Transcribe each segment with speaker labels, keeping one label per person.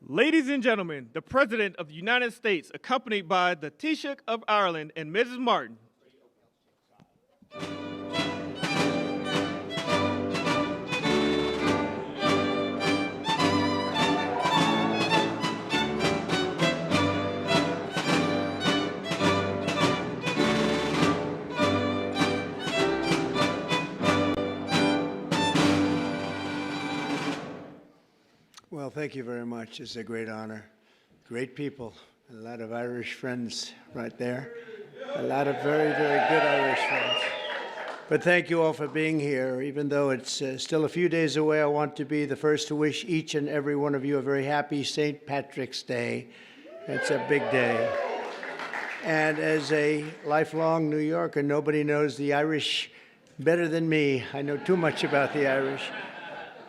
Speaker 1: Ladies and gentlemen, the President of the United States, accompanied by the Taoiseach of Ireland and Mrs. Martin.
Speaker 2: Well, thank you very much. It's a great honor. Great people. A lot of Irish friends right there. A lot of very, very good Irish friends. But thank you all for being here. Even though it's still a few days away, I want to be the first to wish each and every one of you a very happy St. Patrick's Day. It's a big day. And as a lifelong New Yorker, nobody knows the Irish better than me. I know too much about the Irish.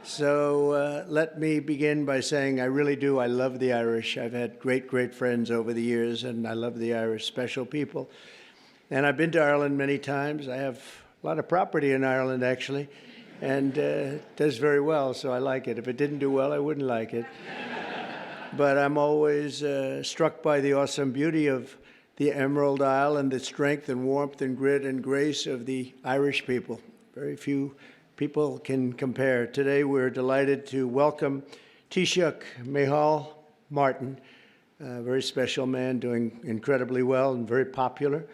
Speaker 2: So let me begin by saying I really do. I love the Irish. I've had great, great friends over the years, and I love the Irish, special people. And I've been to Ireland many times. I have a lot of property in Ireland, actually, and it does very well, so I like it. If it didn't do well, I wouldn't like it. But I'm always struck by the awesome beauty of the Emerald Isle and the strength and warmth and grit and grace of the Irish people. Very few people can compare. Today we're delighted to welcome Taoiseach Micheál Martin, a very special man doing incredibly well and very popular,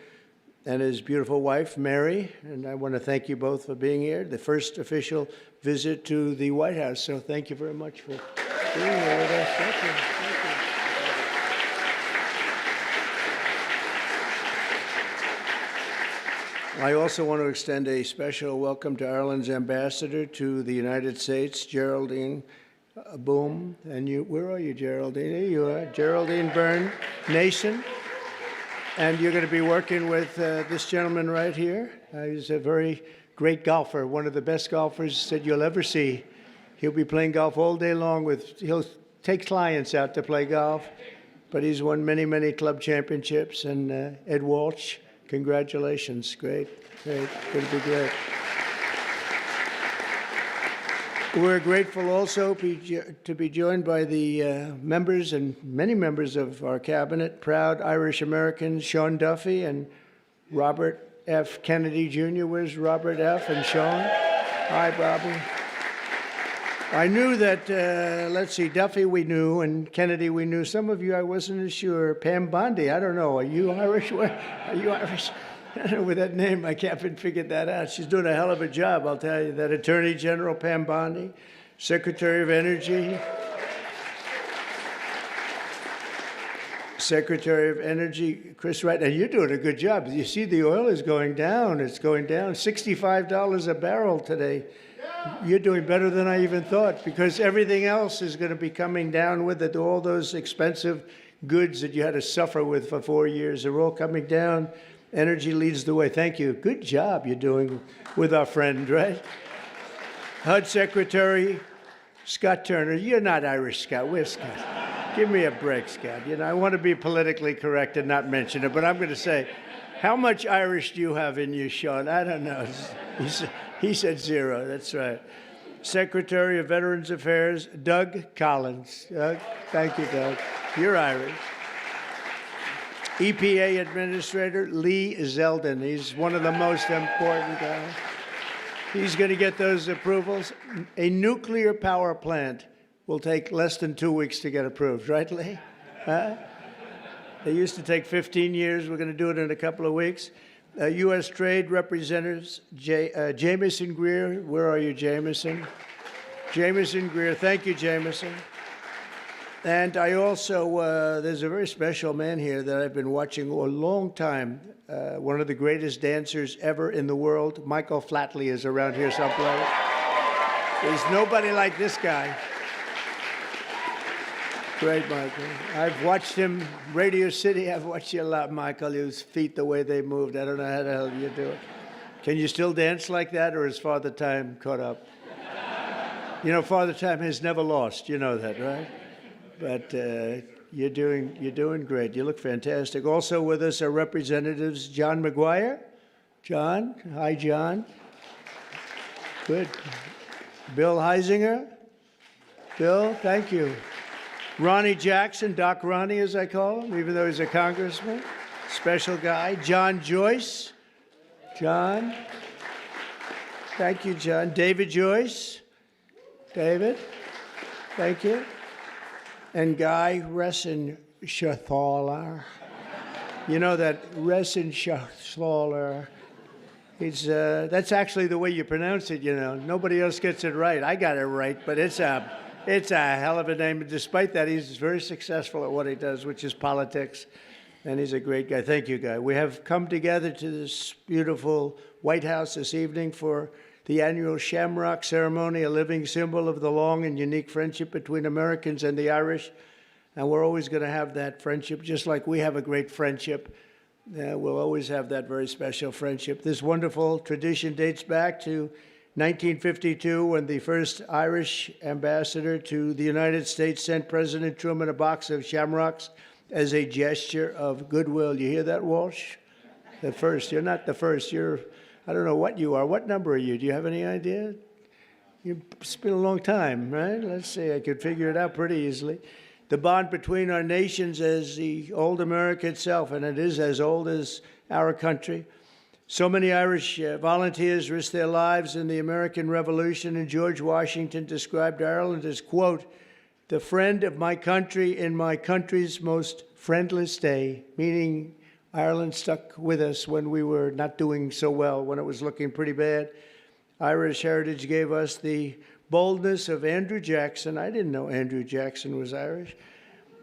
Speaker 2: and his beautiful wife, Mary. And I want to thank you both for being here, the first official visit to the White House. So thank you very much for being here with us. Thank you. Thank you. I also want to extend a special welcome to Ireland's ambassador to the United States, Geraldine Boom. And you, where are you, Geraldine? Here you are, Geraldine Byrne Nason. And you're going to be working with this gentleman right here. He's a very great golfer, one of the best golfers that you'll ever see. He'll be playing golf all day long he'll take clients out to play golf, but he's won many, many club championships. And Ed Walsh, congratulations. Great, great. Going to be great. We're grateful also to be joined by the members and many members of our cabinet, proud Irish Americans, Sean Duffy and Robert F. Kennedy Jr. Where's Robert F. and Sean? Hi, Bobby. I knew that, let's see, Duffy we knew, and Kennedy we knew. Some of you I wasn't as sure. Pam Bondi, I don't know. Are you Irish? Are you Irish? With that name, I can't figure that out. She's doing a hell of a job, I'll tell you. That Attorney General Pam Bondi, Secretary of Energy. Secretary of Energy, Chris Wright. And you're doing a good job. You see the oil is going down. It's going down. $65 a barrel today. You're doing better than I even thought, because everything else is going to be coming down with it. All those expensive goods that you had to suffer with for 4 years are all coming down. Energy leads the way. Thank you. Good job you're doing with our friend, right? HUD Secretary Scott Turner. You're not Irish, Scott. Where's Scott? Give me a break, Scott. You know, I want to be politically correct and not mention it, but I'm going to say, how much Irish do you have in you, Sean? I don't know. He said 0. That's right. Secretary of Veterans Affairs, Doug Collins. Doug, thank you, Doug. You're Irish. EPA Administrator Lee Zeldin. He's one of the most important guys. He's going to get those approvals. A nuclear power plant will take less than 2 weeks to get approved, right, Lee? Huh? They used to take 15 years. We're going to do it in a couple of weeks. U.S. Trade Representatives, Jamieson Greer. Where are you, Jamieson? Jamieson Greer. Thank you, Jamieson. And I also, there's a very special man here that I've been watching a long time. One of the greatest dancers ever in the world. Michael Flatley is around here someplace. There's nobody like this guy. Great, Michael. I've watched him, Radio City. I've watched you a lot, Michael. His feet, the way they moved. I don't know how the hell you do it. Can you still dance like that, or is Father Time caught up? You know, Father Time has never lost. You know that, right? But you're doing great. You look fantastic. Also with us are Representatives John McGuire. John, hi, John. Good. Bill Heisinger. Bill, thank you. Ronnie Jackson, Doc Ronnie as I call him, even though he's a congressman. Special guy. John Joyce. John. Thank you, John. David Joyce. David. Thank you. And Guy Reschenthaler. You know that Reschenthaler. That's actually the way you pronounce it, you know. Nobody else gets it right. I got it right, but it's a hell of a name. And despite that, he's very successful at what he does, which is politics. And he's a great guy. Thank you, Guy. We have come together to this beautiful White House this evening for the annual Shamrock Ceremony, a living symbol of the long and unique friendship between Americans and the Irish. And we're always going to have that friendship, just like we have a great friendship. We'll always have that very special friendship. This wonderful tradition dates back to 1952, when the first Irish ambassador to the United States sent President Truman a box of shamrocks as a gesture of goodwill. You hear that, Walsh? The first. You're not the first. I don't know what you are. What number are you? Do you have any idea? It's been a long time, right? Let's see. I could figure it out pretty easily. The bond between our nations as the old America itself, and it is as old as our country. So many Irish volunteers risked their lives in the American Revolution, and George Washington described Ireland as, quote, the friend of my country in my country's most friendless day, meaning Ireland stuck with us when we were not doing so well, when it was looking pretty bad. Irish heritage gave us the boldness of Andrew Jackson. I didn't know Andrew Jackson was Irish.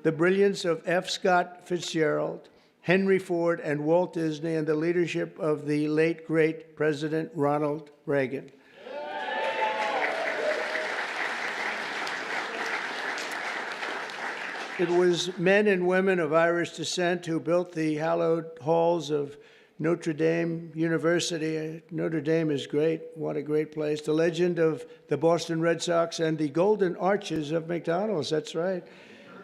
Speaker 2: The brilliance of F. Scott Fitzgerald, Henry Ford, and Walt Disney, and the leadership of the late, great President Ronald Reagan. It was men and women of Irish descent who built the hallowed halls of Notre Dame University. Notre Dame is great. What a great place. The legend of the Boston Red Sox and the golden arches of McDonald's. That's right.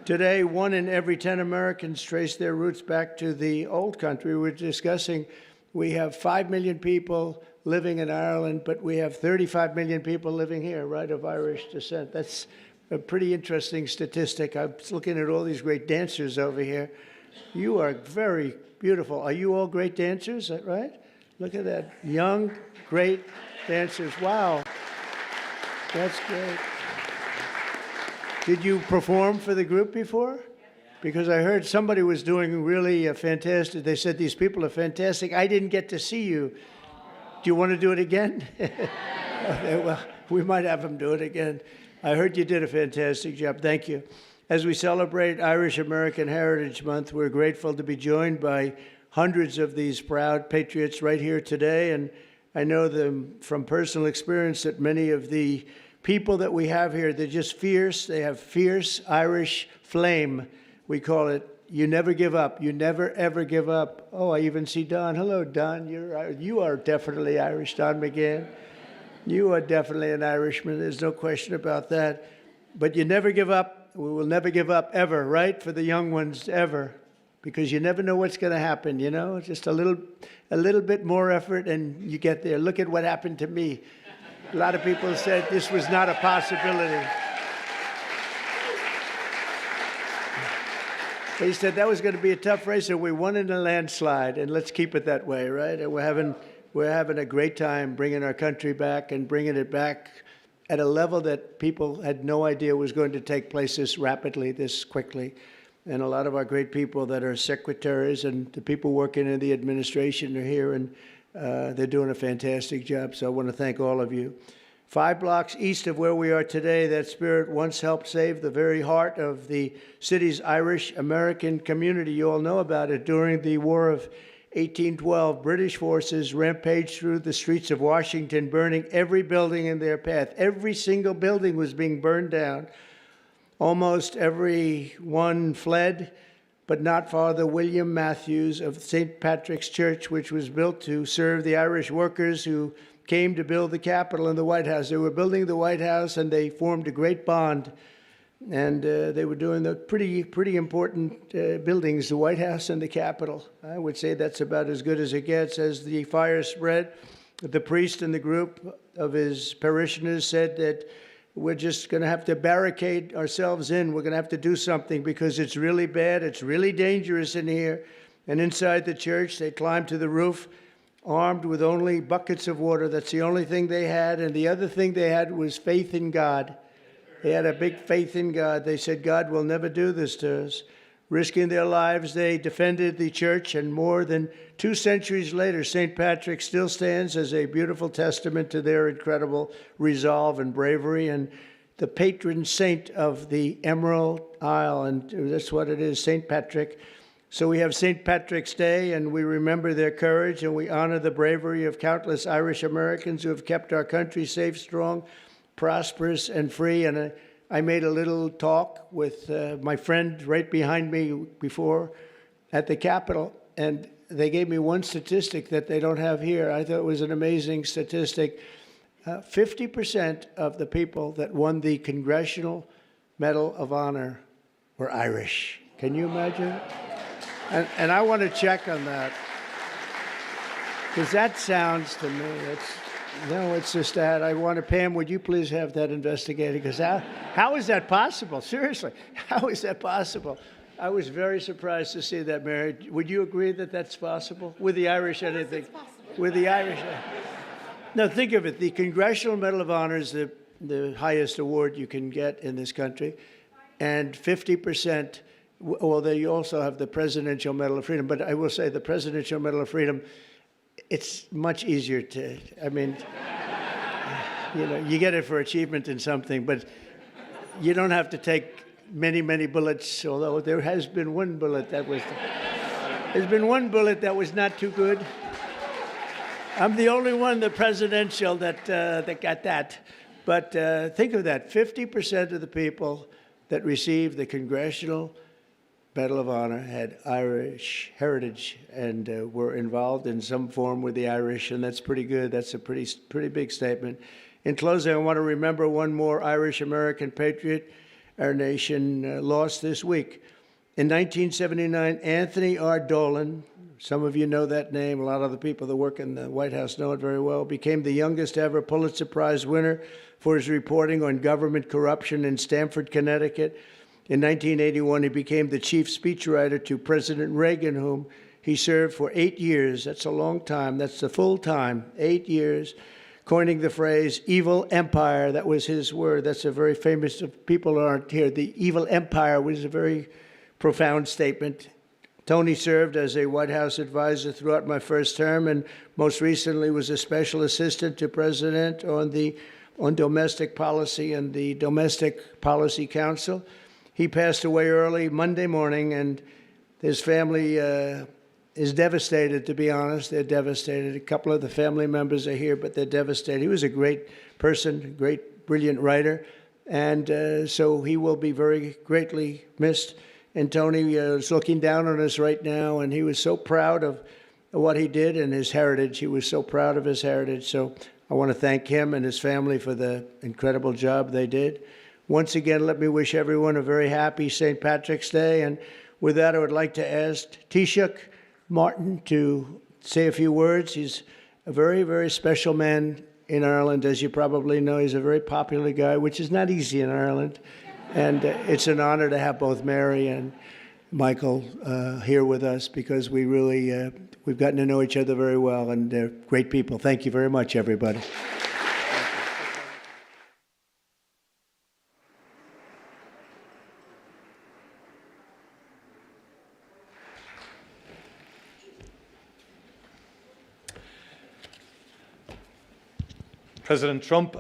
Speaker 2: Today, 1 in every 10 Americans trace their roots back to the old country. We're discussing we have 5 million people living in Ireland, but we have 35 million people living here, right, of Irish descent. That's a pretty interesting statistic. I was looking at all these great dancers over here. You are very beautiful. Are you all great dancers, right? Look at that. Young, great dancers. Wow. That's great. Did you perform for the group before? Because I heard somebody was doing really fantastic. They said these people are fantastic. I didn't get to see you. Do you want to do it again? Okay, well, we might have them do it again. I heard you did a fantastic job. Thank you. As we celebrate Irish American Heritage Month, we're grateful to be joined by hundreds of these proud patriots right here today. And I know them from personal experience that many of the people that we have here, they're just fierce. They have fierce Irish flame. We call it, you never give up. You never, ever give up. Oh, I even see Don. Hello, Don. You are definitely Irish, Don McGahn. You are definitely an Irishman. There's no question about that. But you never give up. We will never give up ever, right? For the young ones, ever. Because you never know what's going to happen, you know? Just a little bit more effort and you get there. Look at what happened to me. A lot of people said this was not a possibility. They said that was going to be a tough race, and we won in a landslide, and let's keep it that way, right? And we're having a great time bringing our country back and bringing it back at a level that people had no idea was going to take place this rapidly, this quickly. And a lot of our great people that are secretaries and the people working in the administration are here, and they're doing a fantastic job. So I want to thank all of you. 5 blocks east of where we are today, that spirit once helped save the very heart of the city's Irish American community. You all know about it. During the War of 1812, British forces rampaged through the streets of Washington, burning every building in their path. Every single building was being burned down. Almost everyone fled, but not Father William Matthews of St. Patrick's Church, which was built to serve the Irish workers who came to build the Capitol and the White House. They were building the White House, and they formed a great bond. And they were doing the pretty important buildings, the White House and the Capitol. I would say that's about as good as it gets. As the fire spread, the priest and the group of his parishioners said that we're just going to have to barricade ourselves in. We're going to have to do something because it's really bad. It's really dangerous in here. And inside the church, they climbed to the roof, armed with only buckets of water. That's the only thing they had. And the other thing they had was faith in God. They had a big faith in God. They said, God will never do this to us. Risking their lives, they defended the church. And more than 2 centuries later, St. Patrick still stands as a beautiful testament to their incredible resolve and bravery, and the patron saint of the Emerald Isle. And that's what it is, St. Patrick. So we have St. Patrick's Day, and we remember their courage, and we honor the bravery of countless Irish Americans who have kept our country safe, strong, prosperous, and free. And I made a little talk with my friend right behind me before at the Capitol, and they gave me one statistic that they don't have here. I thought it was an amazing statistic. 50% of the people that won the Congressional Medal of Honor were Irish. Can you imagine? And I want to check on that, because that sounds to me, it's just that. I want to, Pam, would you please have that investigated? Because how is that possible? Seriously, how is that possible? I was very surprised to see that, Mary. Would you agree that that's possible? With the Irish, anything? With the Irish? Now, think of it. The Congressional Medal of Honor is the highest award you can get in this country. And 50%, well, they also have the Presidential Medal of Freedom. But I will say the Presidential Medal of Freedom, it's much easier to, I mean, you get it for achievement in something, but you don't have to take many, many bullets, although there has been one bullet that was, there's been one bullet that was not too good. I'm the only one, the presidential, that got that. But think of that, 50% of the people that received the Congressional Medal of Honor had Irish heritage and were involved in some form with the Irish, and that's pretty good. That's a pretty big statement. In closing, I want to remember one more Irish-American patriot our nation lost this week. In 1979, Anthony R. Dolan, some of you know that name, a lot of the people that work in the White House know it very well, became the youngest ever Pulitzer Prize winner for his reporting on government corruption in Stamford, Connecticut. In 1981, he became the chief speechwriter to President Reagan, whom he served for 8 years. That's a long time. That's the full time, 8 years, coining the phrase evil empire. That was his word. That's a very famous, if people aren't here, the evil empire was a very profound statement. Tony served as a White House advisor throughout my first term, and most recently was a special assistant to President on domestic policy and the Domestic Policy Council. He passed away early Monday morning, and his family is devastated, to be honest. They're devastated. A couple of the family members are here, but they're devastated. He was a great person, great, brilliant writer, and so he will be very greatly missed. And Tony is looking down on us right now, and he was so proud of what he did and his heritage. He was so proud of his heritage. So I want to thank him and his family for the incredible job they did. Once again, let me wish everyone a very happy St. Patrick's Day. And with that, I would like to ask Taoiseach Martin to say a few words. He's a very, very special man in Ireland. As you probably know, he's a very popular guy, which is not easy in Ireland. And it's an honor to have both Mary and Michael here with us, because we really, we've gotten to know each other very well, and they're great people. Thank you very much, everybody.
Speaker 3: President Trump,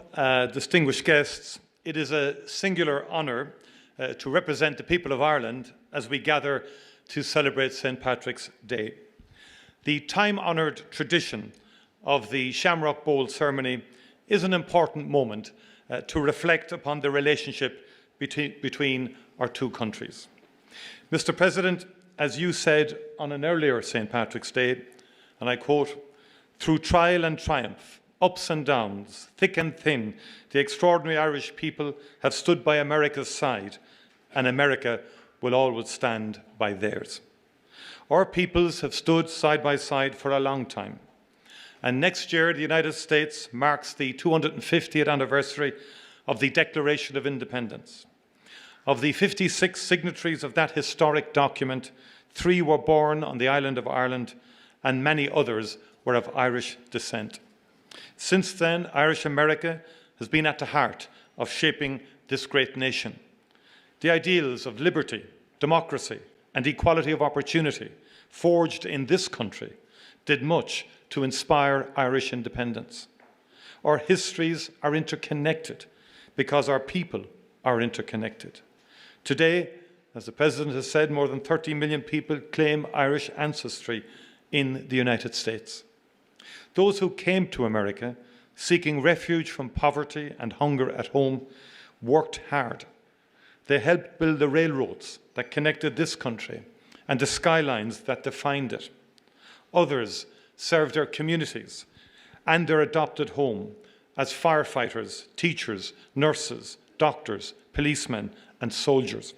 Speaker 3: distinguished guests, it is a singular honour to represent the people of Ireland as we gather to celebrate St. Patrick's Day. The time-honoured tradition of the Shamrock Bowl ceremony is an important moment to reflect upon the relationship between our two countries. Mr. President, as you said on an earlier St. Patrick's Day, and I quote, "Through trial and triumph, ups and downs, thick and thin, the extraordinary Irish people have stood by America's side, and America will always stand by theirs." Our peoples have stood side by side for a long time. And next year, the United States marks the 250th anniversary of the Declaration of Independence. Of the 56 signatories of that historic document, 3 were born on the island of Ireland, and many others were of Irish descent. Since then, Irish America has been at the heart of shaping this great nation. The ideals of liberty, democracy, and equality of opportunity forged in this country did much to inspire Irish independence. Our histories are interconnected because our people are interconnected. Today, as the President has said, more than 30 million people claim Irish ancestry in the United States. Those who came to America seeking refuge from poverty and hunger at home worked hard. They helped build the railroads that connected this country and the skylines that defined it. Others served their communities and their adopted home as firefighters, teachers, nurses, doctors, policemen, and soldiers.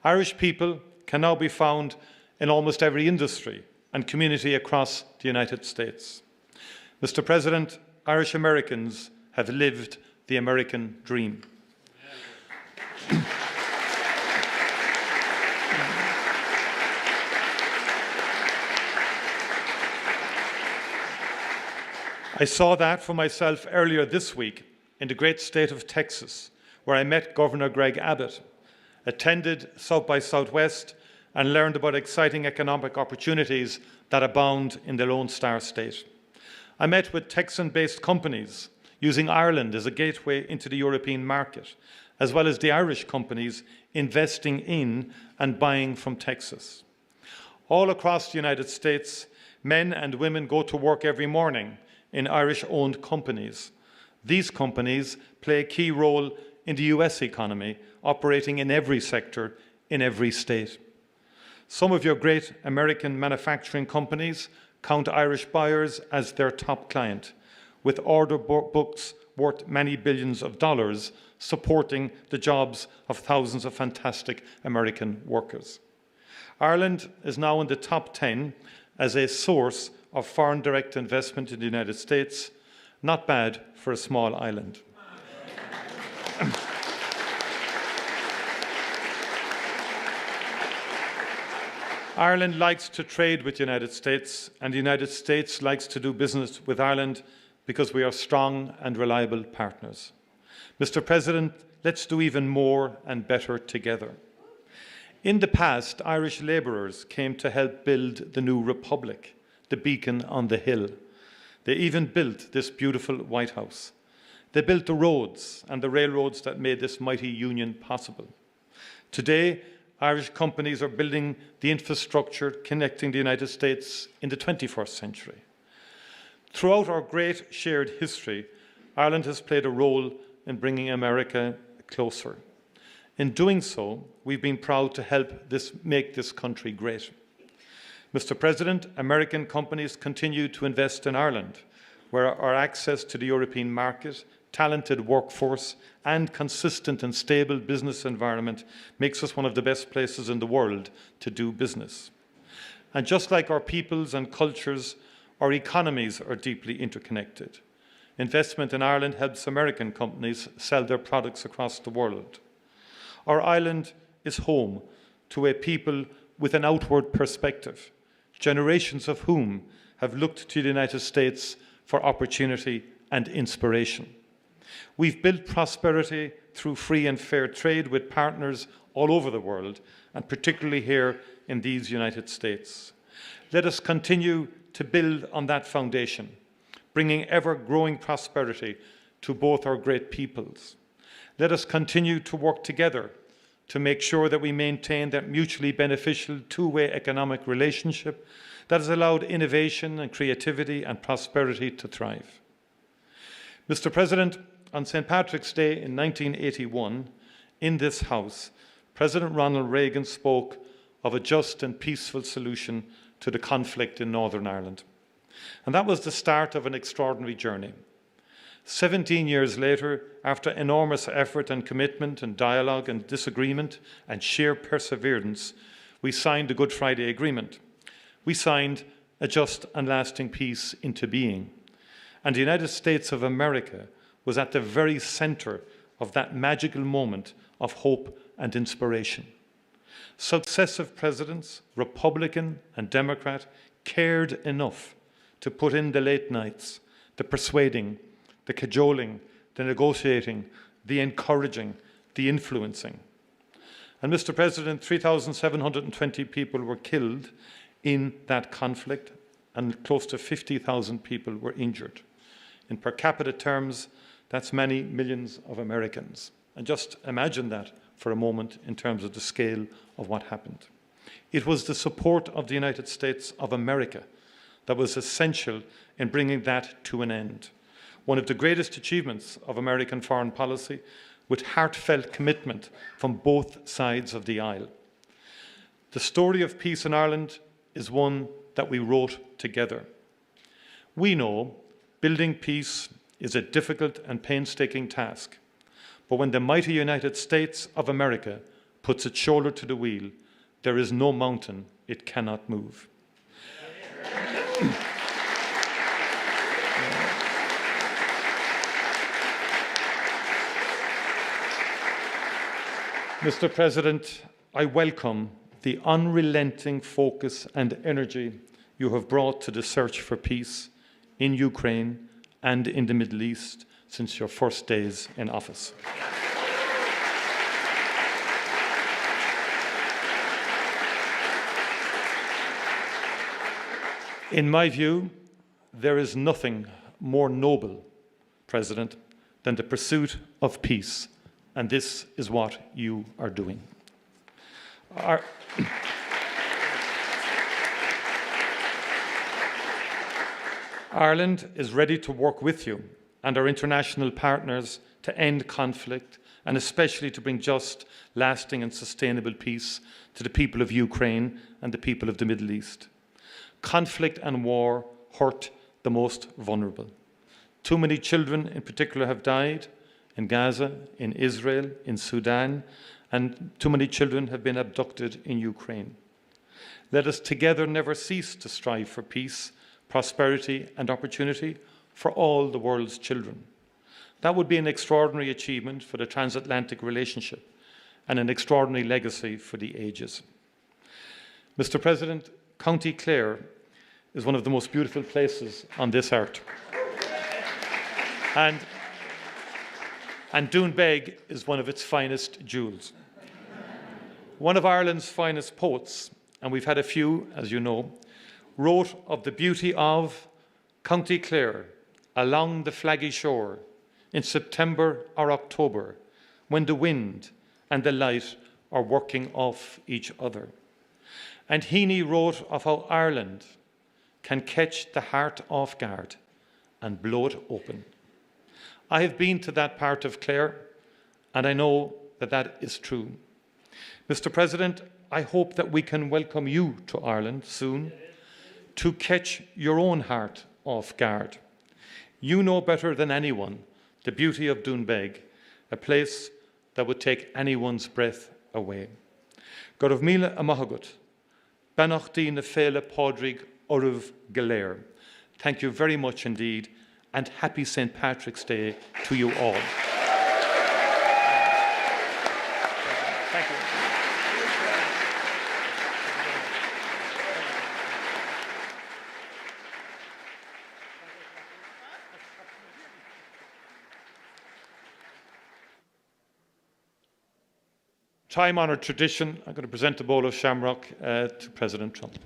Speaker 3: Irish people can now be found in almost every industry and community across the United States. Mr. President, Irish Americans have lived the American dream. I saw that for myself earlier this week in the great state of Texas, where I met Governor Greg Abbott, attended South by Southwest, and learned about exciting economic opportunities that abound in the Lone Star State. I met with Texan-based companies using Ireland as a gateway into the European market, as well as the Irish companies investing in and buying from Texas. All across the United States, men and women go to work every morning in Irish-owned companies. These companies play a key role in the US economy, operating in every sector, in every state. Some of your great American manufacturing companies count Irish buyers as their top client, with order books worth many billions of dollars supporting the jobs of thousands of fantastic American workers. Ireland is now in the top 10 as a source of foreign direct investment in the United States. Not bad for a small island. Ireland likes to trade with the United States, and the United States likes to do business with Ireland because we are strong and reliable partners. Mr. President, let's do even more and better together. In the past, Irish labourers came to help build the new republic, the beacon on the hill. They even built this beautiful White House. They built the roads and the railroads that made this mighty union possible. Today, Irish companies are building the infrastructure connecting the United States in the 21st century. Throughout our great shared history, Ireland has played a role in bringing America closer. In doing so, we've been proud to help make this country great. Mr. President, American companies continue to invest in Ireland, where our access to the European market, talented workforce, and consistent and stable business environment makes us one of the best places in the world to do business. And just like our peoples and cultures, our economies are deeply interconnected. Investment in Ireland helps American companies sell their products across the world. Our island is home to a people with an outward perspective, generations of whom have looked to the United States for opportunity and inspiration. We've built prosperity through free and fair trade with partners all over the world, and particularly here in these United States. Let us continue to build on that foundation, bringing ever-growing prosperity to both our great peoples. Let us continue to work together to make sure that we maintain that mutually beneficial two-way economic relationship that has allowed innovation and creativity and prosperity to thrive. Mr. President, on St. Patrick's Day in 1981, in this House, President Ronald Reagan spoke of a just and peaceful solution to the conflict in Northern Ireland. And that was the start of an extraordinary journey. 17 years later, after enormous effort and commitment and dialogue and disagreement and sheer perseverance, we signed the Good Friday Agreement. We signed a just and lasting peace into being. And the United States of America was at the very center of that magical moment of hope and inspiration. Successive presidents, Republican and Democrat, cared enough to put in the late nights, the persuading, the cajoling, the negotiating, the encouraging, the influencing. And Mr. President, 3,720 people were killed in that conflict and close to 50,000 people were injured. In per capita terms, that's many millions of Americans. And just imagine that for a moment in terms of the scale of what happened. It was the support of the United States of America that was essential in bringing that to an end. One of the greatest achievements of American foreign policy, with heartfelt commitment from both sides of the aisle. The story of peace in Ireland is one that we wrote together. We know building peace is a difficult and painstaking task, but when the mighty United States of America puts its shoulder to the wheel, there is no mountain it cannot move. Mr. President, I welcome the unrelenting focus and energy you have brought to the search for peace in Ukraine and in the Middle East since your first days in office. In my view, there is nothing more noble, President, than the pursuit of peace, and this is what you are doing. Ireland is ready to work with you and our international partners to end conflict and especially to bring just, lasting and sustainable peace to the people of Ukraine and the people of the Middle East. Conflict and war hurt the most vulnerable. Too many children in particular have died in Gaza, in Israel, in Sudan, and too many children have been abducted in Ukraine. Let us together never cease to strive for peace, prosperity and opportunity for all the world's children. That would be an extraordinary achievement for the transatlantic relationship and an extraordinary legacy for the ages. Mr. President, County Clare is one of the most beautiful places on this earth. And Doonbeg is one of its finest jewels. One of Ireland's finest poets, and we've had a few, as you know, wrote of the beauty of County Clare along the flaggy shore in September or October, when the wind and the light are working off each other. And Heaney wrote of how Ireland can catch the heart off guard and blow it open. I have been to that part of Clare, and I know that that is true. Mr. President, I hope that we can welcome you to Ireland soon to catch your own heart off guard. You know better than anyone the beauty of Doonbeg, a place that would take anyone's breath away. Gorov Mila Amahagut, Banachdi na Fela Podrig Oruv Galer. Thank you very much indeed, and happy St. Patrick's Day to you all. Thank you. Time-honoured tradition, I'm going to present a bowl of shamrock to President Trump.